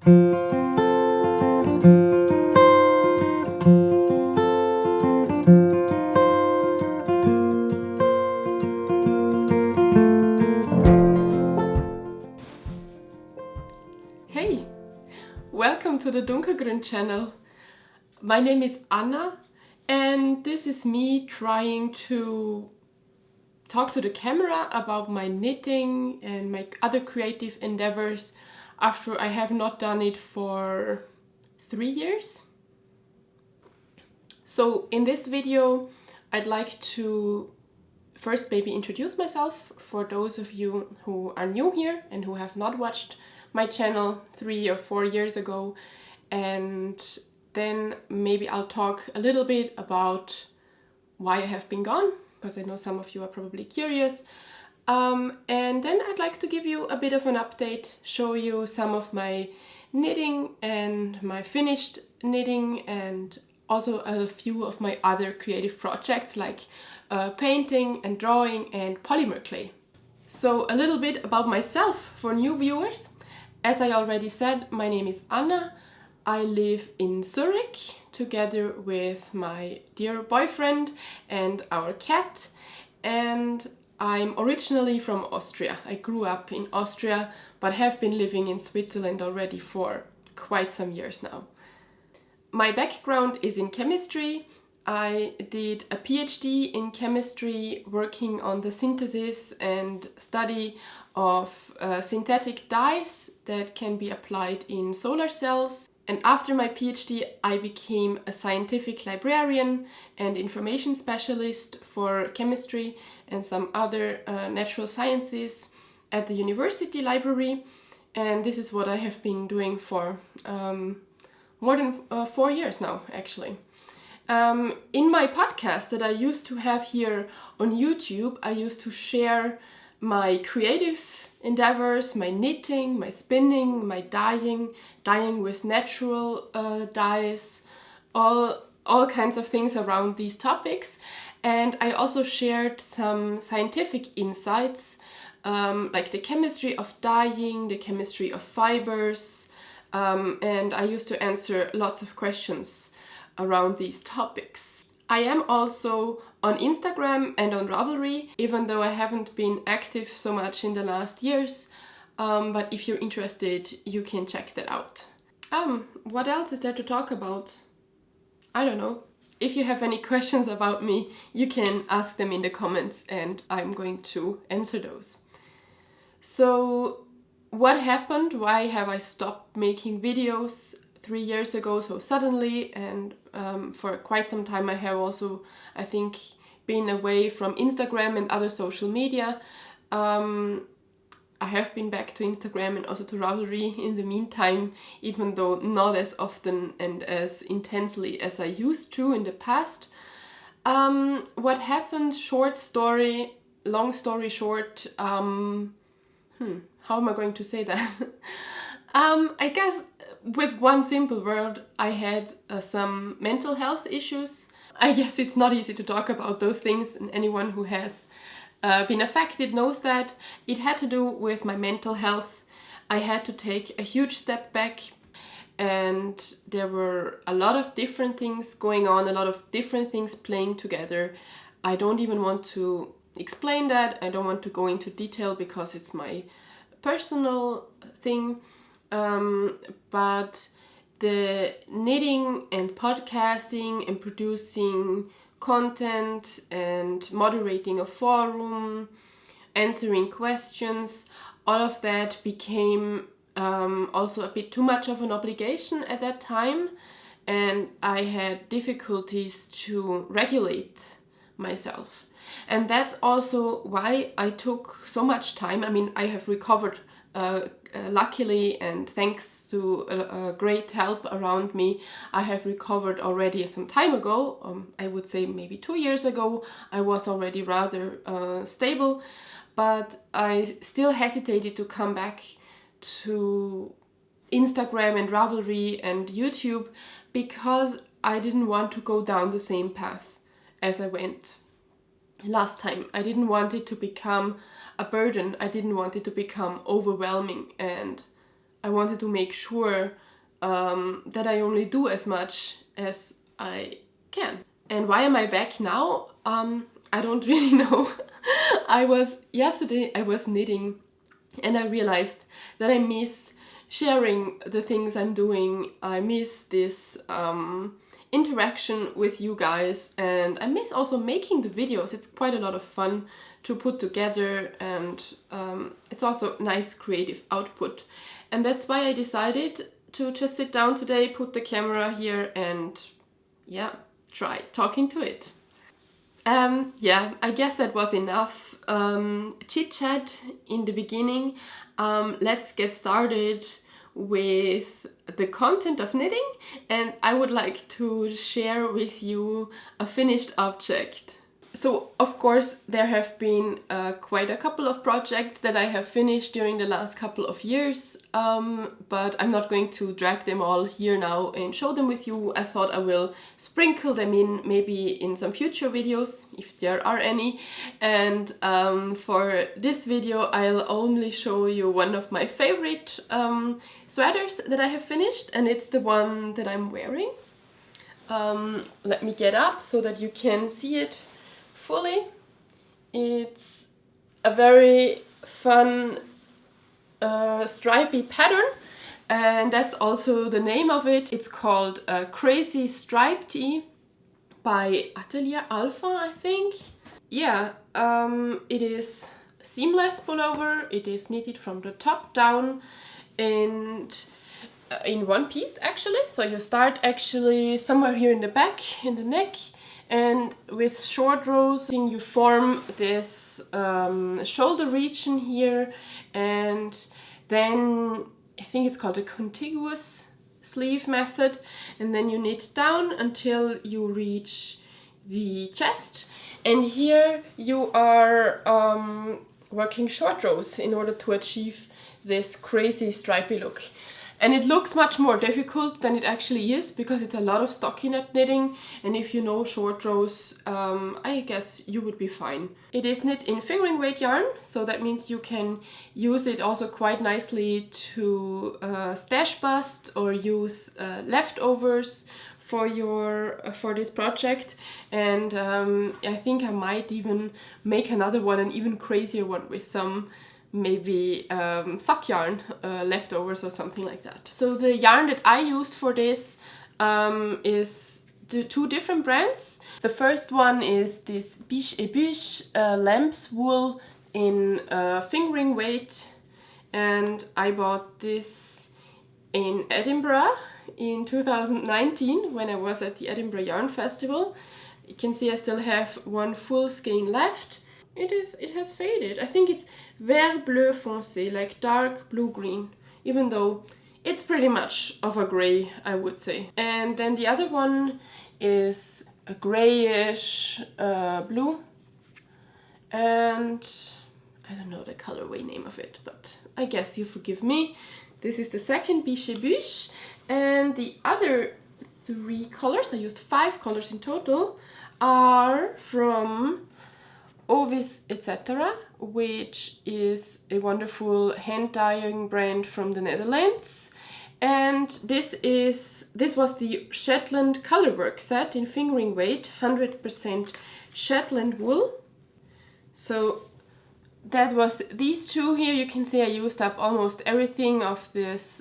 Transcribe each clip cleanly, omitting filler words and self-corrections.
Hey, welcome to the dunkelgrün channel. My name is Anna and this is me trying to talk to the camera about my knitting and my other creative endeavors after I have not done it for 3 years. So in this video I'd like to first maybe introduce myself for those of you who are new here and who have not watched my channel 3 or 4 years ago, and then maybe I'll talk a little bit about why I have been gone, because I know some of you are probably curious. And then I'd like to give you a bit of an update, show you some of my knitting and my finished knitting, and also a few of my other creative projects like painting and drawing and polymer clay. So a little bit about myself for new viewers. As I already said, my name is Anna. I live in Zurich together with my dear boyfriend and our cat, and I'm originally from Austria. I grew up in Austria but have been living in Switzerland already for quite some years now. My background is in chemistry. I did a PhD in chemistry working on the synthesis and study of synthetic dyes that can be applied in solar cells. And after my PhD, I became a scientific librarian and information specialist for chemistry and some other natural sciences at the university library. And this is what I have been doing for more than 4 years now, actually. In my podcast that I used to have here on YouTube, I used to share my creative endeavors, my knitting, my spinning, my dyeing with natural dyes, all kinds of things around these topics. And I also shared some scientific insights, like the chemistry of dyeing, the chemistry of fibers, and I used to answer lots of questions around these topics. I am also on Instagram and on Ravelry, even though I haven't been active so much in the last years, but if you're interested, you can check that out. What else is there to talk about? I don't know. If you have any questions about me, you can ask them in the comments and I'm going to answer those. So, what happened? Why have I stopped making videos 3 years ago so suddenly? And for quite some time I have also, I think, been away from Instagram and other social media. I have been back to Instagram and also to Ravelry in the meantime, even though not as often and as intensely as I used to in the past. What happened? Short story, long story short. How am I going to say that? I guess with one simple word, I had some mental health issues. I guess it's not easy to talk about those things, and anyone who has been affected knows that. It had to do with my mental health. I had to take a huge step back, and there were a lot of different things going on, a lot of different things playing together. I don't even want to explain that. I don't want to go into detail because it's my personal thing. But the knitting and podcasting and producing content and moderating a forum, answering questions, all of that became also a bit too much of an obligation at that time, and I had difficulties to regulate myself. And that's also why I took so much time. I mean, I have recovered luckily, and thanks to a great help around me, I have recovered already some time ago. I would say maybe 2 years ago, I was already rather stable, but I still hesitated to come back to Instagram and Ravelry and YouTube because I didn't want to go down the same path as I went last time. I didn't want it to become a burden. I didn't want it to become overwhelming, and I wanted to make sure that I only do as much as I can. And why am I back now? I don't really know. Yesterday I was knitting and I realized that I miss sharing the things I'm doing. I miss this interaction with you guys, and I miss also making the videos. It's quite a lot of fun to put together, and it's also nice creative output. And that's why I decided to just sit down today, put the camera here, and yeah, try talking to it. Yeah, I guess that was enough chit chat in the beginning. Let's get started with the content of knitting, and I would like to share with you a finished object. So of course there have been quite a couple of projects that I have finished during the last couple of years, but I'm not going to drag them all here now and show them with you. I thought I will sprinkle them in maybe in some future videos, if there are any. And for this video I'll only show you one of my favorite sweaters that I have finished, and it's the one that I'm wearing. Let me get up so that you can see it fully. It's a very fun stripy pattern, and that's also the name of it. It's called Crazy Stripe Tee by Atelier Alpha, I think. Yeah, it is seamless pullover. It is knitted from the top down and in one piece actually. So you start actually somewhere here in the back, in the neck, and with short rows you form this shoulder region here, and then I think it's called a contiguous sleeve method, and then you knit down until you reach the chest, and here you are working short rows in order to achieve this crazy stripy look. And it looks much more difficult than it actually is, because it's a lot of stockinette knitting, and if you know short rows, I guess you would be fine. It is knit in fingering weight yarn, so that means you can use it also quite nicely to stash bust or use leftovers for this project. And I think I might even make another one, an even crazier one, with some maybe sock yarn leftovers or something like that. So the yarn that I used for this is two different brands. The first one is this Biche et Buche lamb's wool in fingering weight, and I bought this in Edinburgh in 2019 when I was at the Edinburgh Yarn Festival. You can see I still have one full skein left. It has faded. I think it's vert bleu foncé, like dark blue-green, even though it's pretty much of a grey, I would say. And then the other one is a greyish blue, and I don't know the colorway name of it, but I guess you forgive me. This is the second Biche et Buche, and the other three colors, I used 5 colors in total, are from Ovis etc., which is a wonderful hand dyeing brand from the Netherlands. And this was the Shetland colorwork set in fingering weight, 100% Shetland wool. So that was these two here. You can see I used up almost everything of this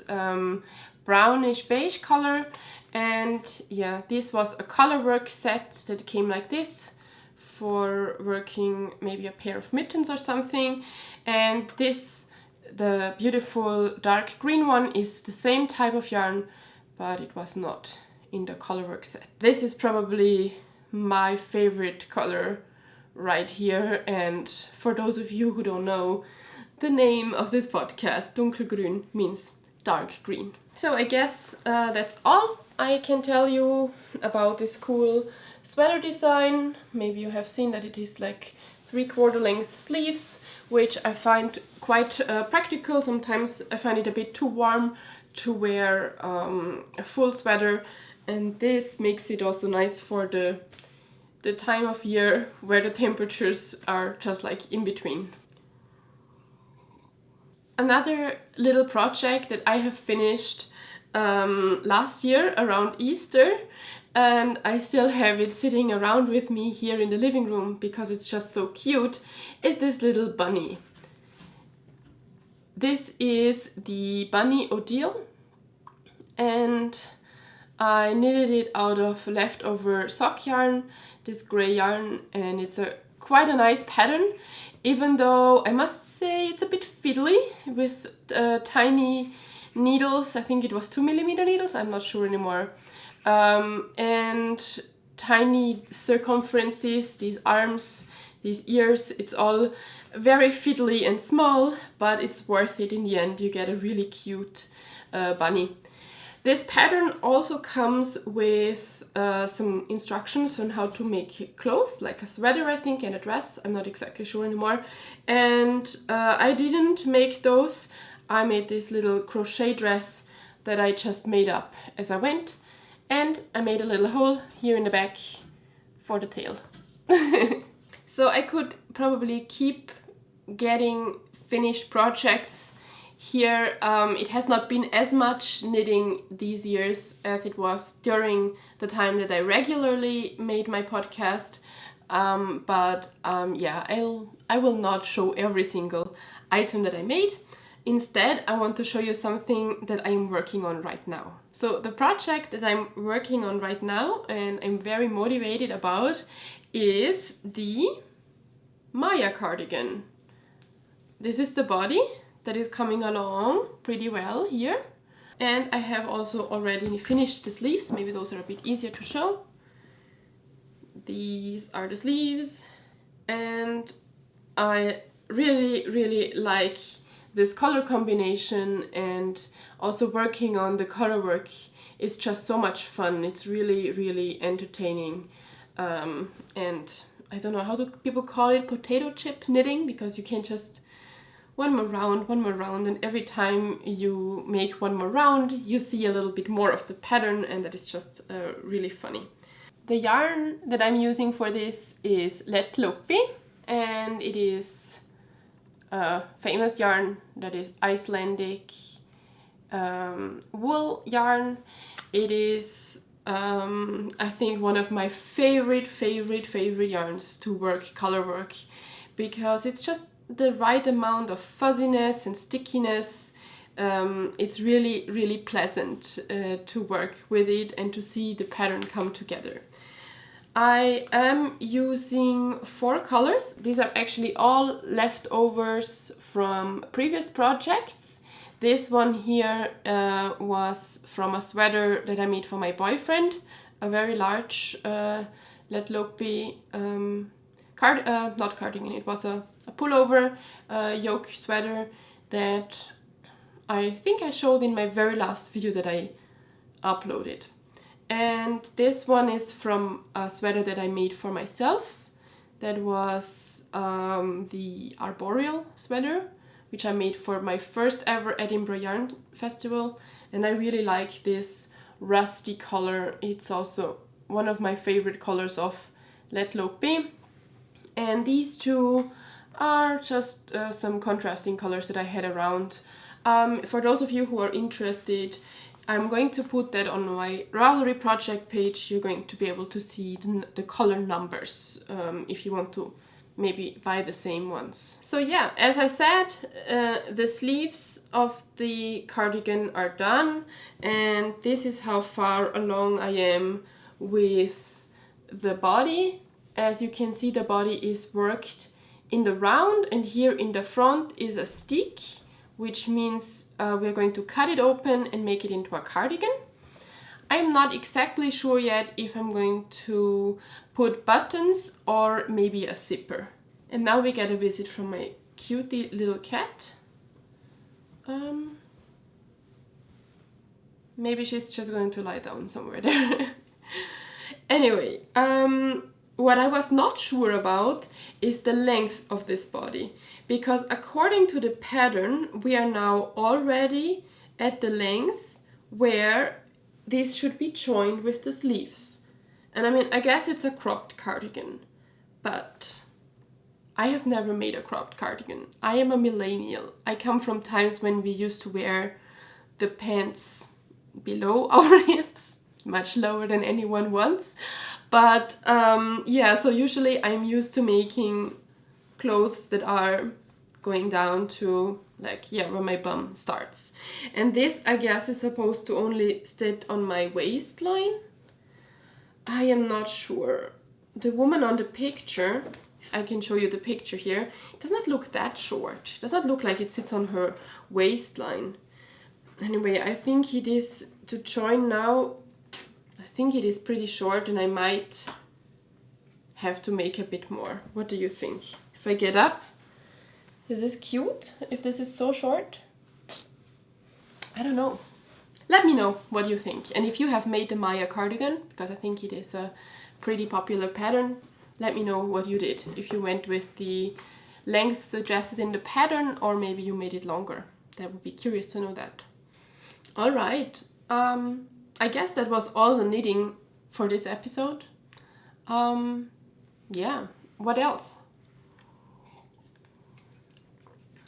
brownish beige color. And yeah, this was a colorwork set that came like this, for working maybe a pair of mittens or something. And this, the beautiful dark green one, is the same type of yarn, but it was not in the colorwork set. This is probably my favorite color right here, and for those of you who don't know, the name of this podcast, dunkelgrün, means dark green. So I guess that's all I can tell you about this cool sweater design. Maybe you have seen that it is like 3/4 length sleeves, which I find quite practical. Sometimes I find it a bit too warm to wear a full sweater, and this makes it also nice for the time of year where the temperatures are just like in between. another little project that I have finished last year around Easter, and I still have it sitting around with me here in the living room because it's just so cute, is this little bunny. This is the Bunny Odile, and I knitted it out of leftover sock yarn, this grey yarn, and it's quite a nice pattern, even though I must say it's a bit fiddly with tiny needles. I think it was 2mm needles, I'm not sure anymore. And tiny circumferences, these arms, these ears, it's all very fiddly and small, but it's worth it in the end. You get a really cute bunny. This pattern also comes with some instructions on how to make clothes, like a sweater, I think, and a dress. I'm not exactly sure anymore. And I didn't make those. I made this little crochet dress that I just made up as I went. And I made a little hole here in the back for the tail. So I could probably keep getting finished projects here. It has not been as much knitting these years as it was during the time that I regularly made my podcast. Yeah, I will not show every single item that I made. Instead, I want to show you something that I'm working on right now. So the project that I'm working on right now and I'm very motivated about is the Maya cardigan. This is the body that is coming along pretty well here. And I have also already finished the sleeves. Maybe those are a bit easier to show. These are the sleeves. And I really like this color combination, and also working on the color work is just so much fun. It's really entertaining. And I don't know, how do people call it, potato chip knitting, because you can just one more round, and every time you make one more round you see a little bit more of the pattern, and that is just really funny. The yarn that I'm using for this is Letlopi, and it is a famous yarn that is Icelandic wool yarn. It is I think one of my favorite yarns to work color work, because it's just the right amount of fuzziness and stickiness. It's really pleasant to work with it and to see the pattern come together. I am using 4 colors. These are actually all leftovers from previous projects. This one here was from a sweater that I made for my boyfriend, a very large Letlopi not cardigan, it was a pullover yoke sweater that I think I showed in my very last video that I uploaded. And this one is from a sweater that I made for myself. That was the Arboreal sweater, which I made for my first ever Edinburgh Yarn Festival. And I really like this rusty color. It's also one of my favorite colors of Letlopi. And these two are just some contrasting colors that I had around. For those of you who are interested, I'm going to put that on my Ravelry project page. You're going to be able to see the color numbers if you want to maybe buy the same ones. So yeah, as I said, the sleeves of the cardigan are done, and this is how far along I am with the body. As you can see, the body is worked in the round, and here in the front is a stick, which means we're going to cut it open and make it into a cardigan. I'm not exactly sure yet if I'm going to put buttons or maybe a zipper. And now we get a visit from my cutie little cat. Maybe she's just going to lie down somewhere there. Anyway, what I was not sure about is the length of this body, because according to the pattern we are now already at the length where this should be joined with the sleeves. And I mean, I guess it's a cropped cardigan, but I have never made a cropped cardigan. I am a millennial. I come from times when we used to wear the pants below our hips, much lower than anyone wants. But yeah, so usually I'm used to making clothes that are going down to like, yeah, where my bum starts. And this, I guess, is supposed to only sit on my waistline. I am not sure. The woman on the picture, if I can show you the picture here, it does not look that short. It does not look like it sits on her waistline. Anyway, I think it is, to join now, I think it is pretty short and I might have to make a bit more. What do you think? If I get up, is this cute? If this is so short? I don't know. Let me know what you think. And if you have made the Maya cardigan, because I think it is a pretty popular pattern, let me know what you did. If you went with the length suggested in the pattern, or maybe you made it longer. That would be curious to know that. All right. I guess that was all the knitting for this episode. Yeah, what else?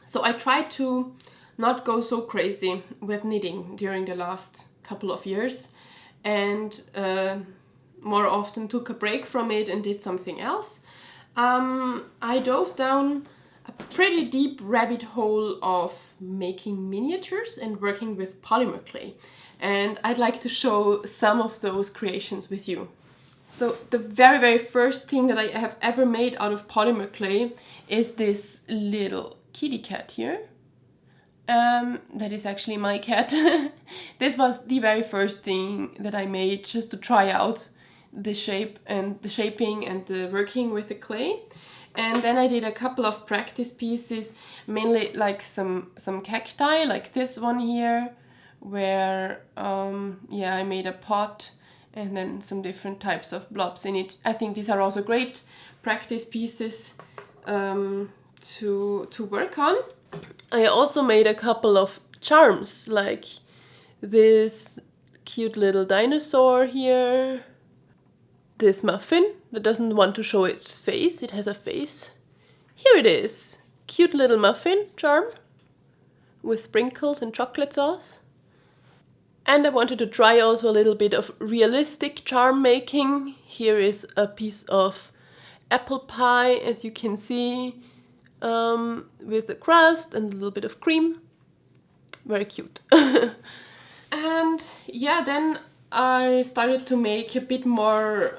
So I tried to not go so crazy with knitting during the last couple of years, and more often took a break from it and did something else. I dove down a pretty deep rabbit hole of making miniatures and working with polymer clay. And I'd like to show some of those creations with you. So the very first thing that I have ever made out of polymer clay is this little kitty cat here. That is actually my cat. This was the very first thing that I made just to try out the shape and the shaping and the working with the clay. And then I did a couple of practice pieces, mainly like some cacti, like this one here, where yeah, I made a pot and then some different types of blobs in it. I think these are also great practice pieces to work on. I also made a couple of charms, like this cute little dinosaur here, this muffin that doesn't want to show its face. It has a face. Here it is. Cute little muffin charm with sprinkles and chocolate sauce. And I wanted to try also a little bit of realistic charm making. Here is a piece of apple pie, as you can see, with the crust and a little bit of cream. Very cute. And yeah, then I started to make a bit more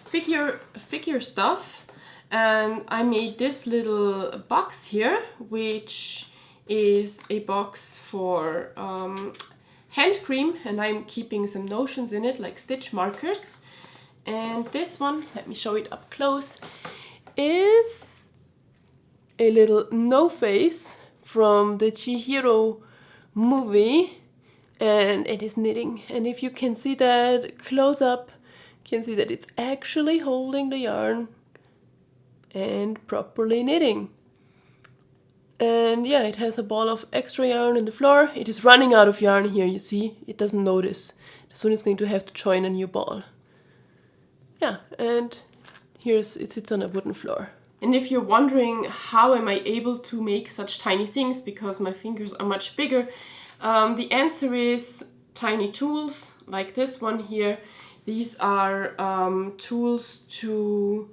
figure stuff, and I made this little box here, which is a box for hand cream, and I'm keeping some notions in it, like stitch markers. And this one, let me show it up close, is a little no face from the Chihiro movie, and it is knitting. And if you can see that close up, you can see that it's actually holding the yarn and properly knitting. And yeah, it has a ball of extra yarn on the floor. It is running out of yarn here, you see. It doesn't notice. Soon it's going to have to join a new ball. Yeah, and it sits on a wooden floor. And if you're wondering how am I able to make such tiny things, because my fingers are much bigger, the answer is tiny tools like this one here. These are tools to,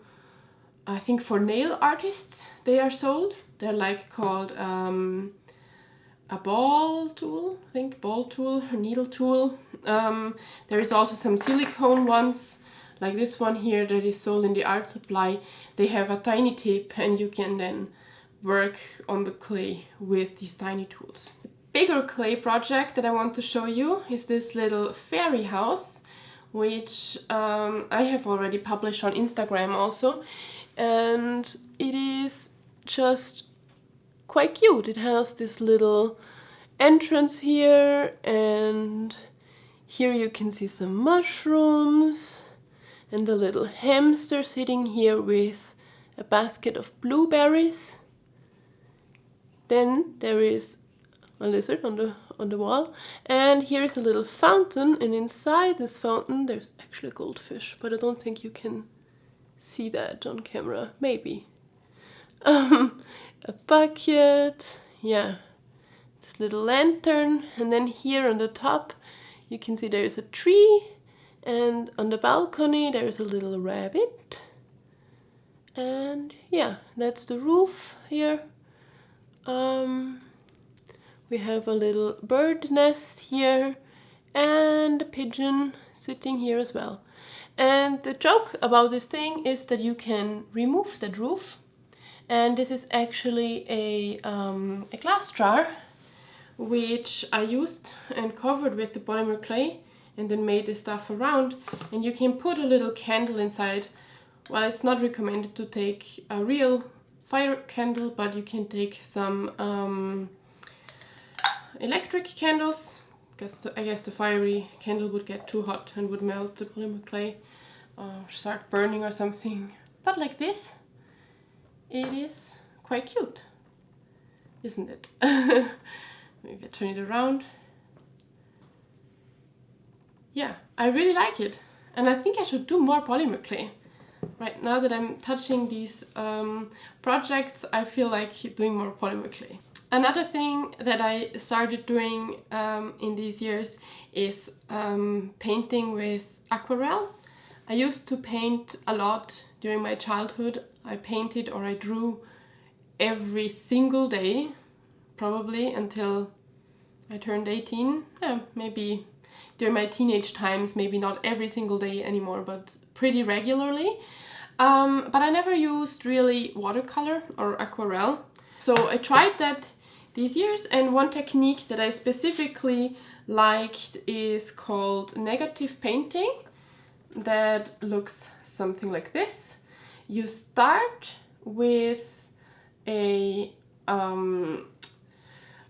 I think, for nail artists they are sold. They're like called a ball tool, I think, ball tool, a needle tool. There is also some silicone ones, like this one here that is sold in the art supply. They have a tiny tip and you can then work on the clay with these tiny tools. The bigger clay project that I want to show you is this little fairy house, which I have already published on Instagram also. And it is just quite cute. It has this little entrance here, and here you can see some mushrooms and a little hamster sitting here with a basket of blueberries. Then there is a lizard on the wall, and here is a little fountain, and inside this fountain there's actually a goldfish, but I don't think you can see that on camera. Maybe. a bucket, yeah, this little lantern, and then here on the top you can see there's a tree, and on the balcony there's a little rabbit, and yeah, that's the roof here. We have a little bird nest here and a pigeon sitting here as well. And the joke about this thing is that you can remove that roof, and this is actually a glass jar which I used and covered with the polymer clay and then made the stuff around, and you can put a little candle inside. Well, it's not recommended to take a real fire candle, but you can take some electric candles. I guess the fiery candle would get too hot and would melt the polymer clay or start burning or something. But like this, it is quite cute, isn't it? Maybe I turn it around. Yeah, I really like it, and I think I should do more polymer clay. Right now that I'm touching these projects, I feel like doing more polymer clay. Another thing that I started doing in these years is painting with aquarelle. I used to paint a lot during my childhood. I painted or I drew every single day, probably until I turned 18. Yeah, maybe during my teenage times, maybe not every single day anymore, but pretty regularly. But I never used really watercolor or aquarelle. So I tried that these years, and one technique that I specifically liked is called negative painting. That looks something like this. You start with a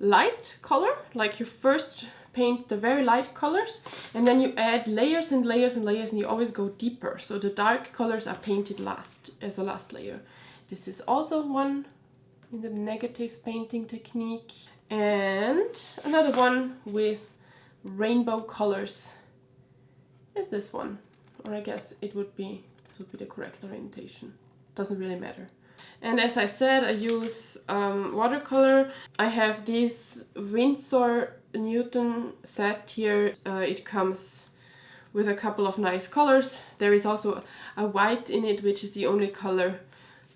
light color, like you first paint the very light colors, and then you add layers and layers and layers, and you always go deeper. So the dark colors are painted last, as a last layer. This is also one in the negative painting technique. And another one with rainbow colors is this one. Or I guess this would be the correct orientation. Doesn't really matter. And as I said, I use watercolor. I have this Winsor Newton set here. It comes with a couple of nice colors. There is also a white in it, which is the only color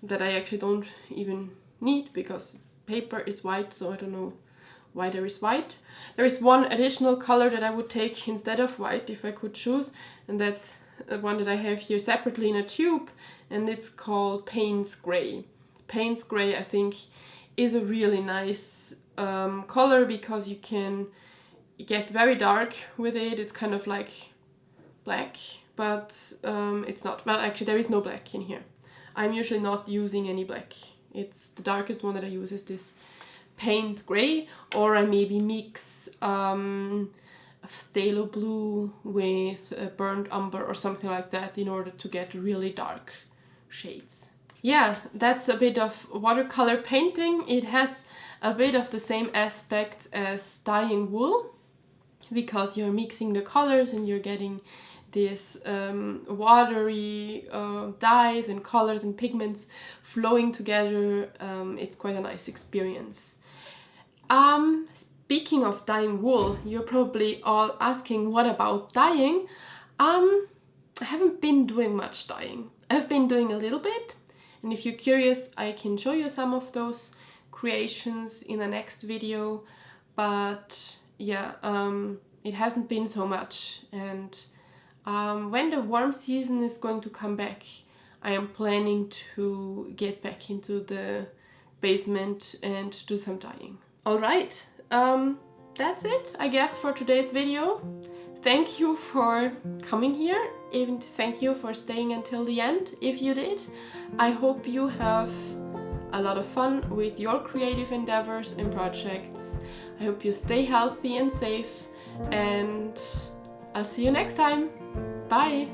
that I actually don't even need because paper is white, so I don't know why there is white. There is one additional color that I would take instead of white if I could choose, and that's the one that I have here separately in a tube, and it's called Payne's Gray. Payne's Gray, I think, is a really nice color because you can get very dark with it. It's kind of like black, but it's not. Well, actually, there is no black in here. I'm usually not using any black. It's the darkest one that I use is this Payne's Gray, or I maybe mix a phthalo blue with a burnt umber or something like that in order to get really dark shades. Yeah, that's a bit of watercolor painting. It has a bit of the same aspects as dyeing wool because you're mixing the colors and you're getting this watery dyes and colors and pigments flowing together. It's quite a nice experience. Speaking of dyeing wool, you're probably all asking, what about dyeing? I haven't been doing much dyeing. I've been doing a little bit, and if you're curious, I can show you some of those creations in the next video, but yeah, it hasn't been so much, and when the warm season is going to come back, I am planning to get back into the basement and do some dyeing. Alright, that's it, I guess, for today's video. Thank you for coming here, and thank you for staying until the end, if you did. I hope you have a lot of fun with your creative endeavors and projects. I hope you stay healthy and safe, and I'll see you next time. Bye!